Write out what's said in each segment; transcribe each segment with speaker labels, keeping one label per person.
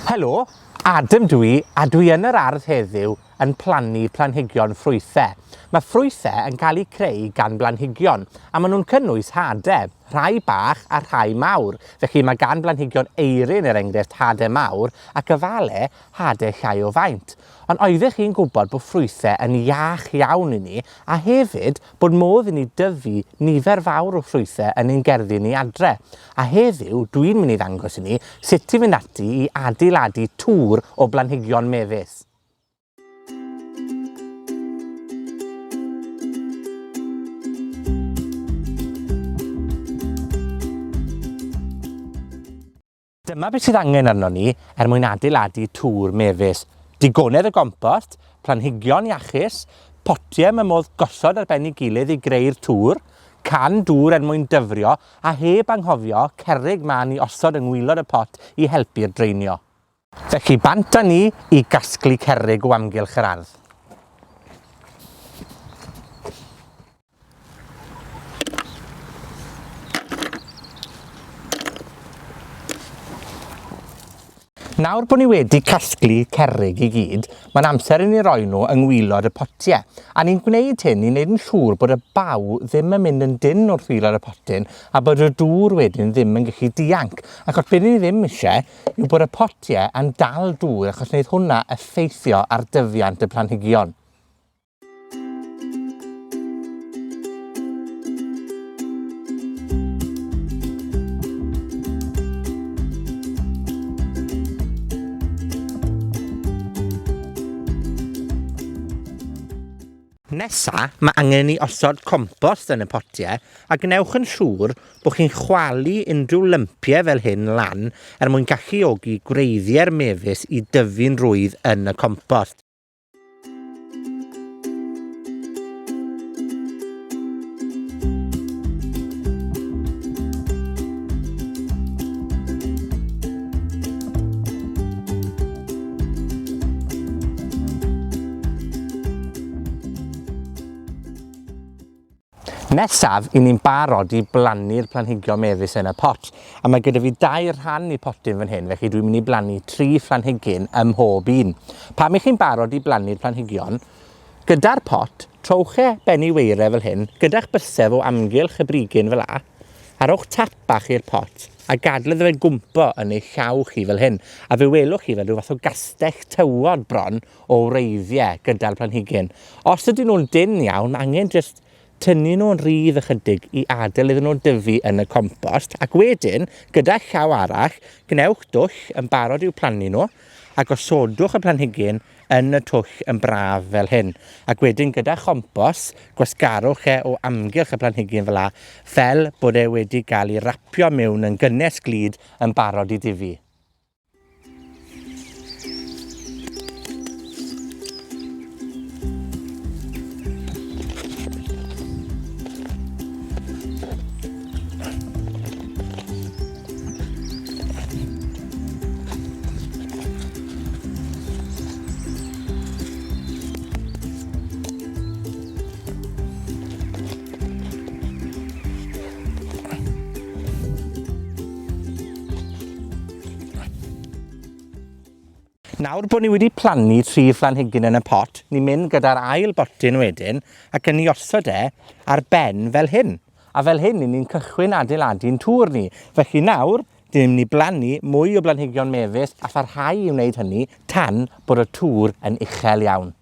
Speaker 1: Helo, Adam dwi, a dwi yn yr ardd heddiw yn plannu planhigion ffrwythau. Mae ffrwythau yn cael eu creu gan blanhigion, a maen nhw'n cynnwys hadau, rhai bach a rhai mawr. Felly mae gan blanhigion eirin er enghraifft hadau mawr, ac yfale hadau llai o faint. Ond oeddech chi'n gwybod bod ffrwythau yn iach iawn i ni, a hefyd bod modd i ni dyfu nifer fawr o ffrwythau yn ein gerddi ni adre. A heddiw, dwi'n mynd i ddangos i ni sut i fynd ati i adeiladu tŵr o blanhigion mefus. Dyma beth sydd angen arno ni mwyn adeiladu tŵr mefus. Digonedd o gompost, planhigion iachus, potiau mae modd gosod ar ben ei gilydd i greu'r tŵr, can dŵr mwyn dyfrio, a heb anghofio cerrig man i osod yng ngwaelod y pot i helpu'r dreinio. Felly bant â ni i gasglu cerrig o amgylch yr ardd. Nawr bod ni wedi casglu cerrig i gyd, mae'n amser i ni roi nhw yng ngwaelod y potiau. A ni'n gwneud hyn i wneud yn siŵr bod y baw ddim yn mynd yn dyn wrth ngwaelod y potyn, a bod y dŵr wedyn ddim yn gallu dianc. Ac os beth ni ddim eisiau yw bod y potiau yn dal dŵr, achos wneud hwnna effeithio ar dyfiant y planhigion. Nesa, mae angen i osod compost yn y potiau, a gnewch yn siŵr bod chi'n chwalu unrhyw lympiau fel hyn lan mwyn galluogi gwreiddie'r mefus i dyfu'n rwydd yn y compost. Nesaf, i ni'n barod i blannu'r planhigion mefus yn y pot. A mae gyda fi 2 rhan i potyn fan hyn, felly dwi'n mynd i blannu 3 planhigyn ym mhob un. Pam i chi'n barod i blannu'r planhigion, gyda'r pot, trowch e ben i weirau fel hyn, gyda'ch bysef o amgylch y brigyn fel a, a rowch tap bach i'r pot, a gadledd fe gwmpo yn eich llaw chi fel hyn. A fe welwch chi fel rhyw fath o gastell tywod bron o wreiddiau gyda'r planhigyn. Os ydyn nhw'n dyn iawn, angen jyst tynnu nhw'n rhydd ychydig i adael iddyn nhw dyfu yn y compost, ac wedyn, gyda llaw arall, gnewch dwll yn barod i'w plannu nhw, a gosodwch y planhigyn yn y twll yn braf fel hyn. Ac wedyn, gyda chompost, gwasgarwch e o amgylch y planhigyn fel fel bod e wedi cael ei rapio mewn yn gynnes glud yn barod i dyfu. Nawr bod ni wedi plannu 3 planhigyn yn y pot, ni'n mynd gyda'r ail botyn wedyn, ac yn ei osod e ar ben fel hyn. A fel hyn, ni'n cychwyn adeiladu'n tŵr ni. Felly nawr, ni'n mynd i blannu mwy o blanhigion mefus, a pharhau i wneud hynny tan bod y tŵr yn uchel iawn.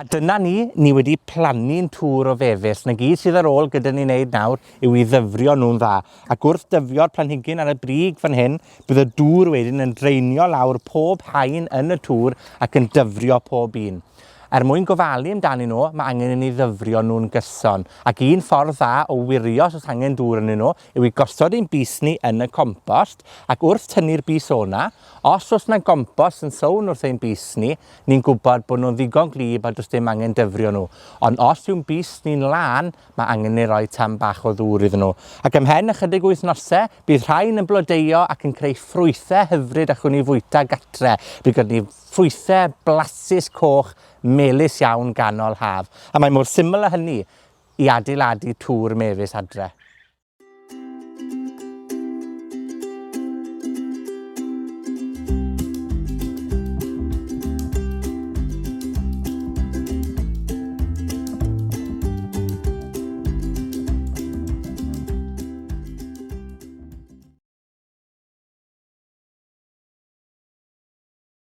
Speaker 1: A dyna ni wedi plannu'n tŵr o fefus. Na gyd sydd ar ôl gyda ni wneud nawr yw i ddyfrio nhw'n dda. Ac wrth dyfrio'r planhigyn ar y brig fan hyn, bydd y dŵr wedyn yn dreinio lawr pob haen yn y tŵr ac yn dyfrio pob un. mwyn gofalu amdanyn nhw, mae angen i ni ddyfrio nhw'n gyson. Ac un ffordd dda o wirio os oes angen dŵr yn nhw yw i gosod ein bys ni yn y compost, ac wrth tynnu'r bys o'na, os oes yna gompost yn sown wrth ein bys ni, ni'n gwybod bod nhw'n ddigon glyb a does dim angen dyfrio nhw. Ond os yw'n bys ni'n lan, mae angen ni roi tam bach o ddŵr iddyn nhw. Ac ymhen ychydig wythnosau, bydd rhain yn blodeuo ac yn creu ffrwythau hyfryd allwn ni fwyta gatre. Bydd gyda ni ffrwythau blasus coch melys iawn ganol haf. A mae mor syml â hynny i adeiladu tŵr mefus adre.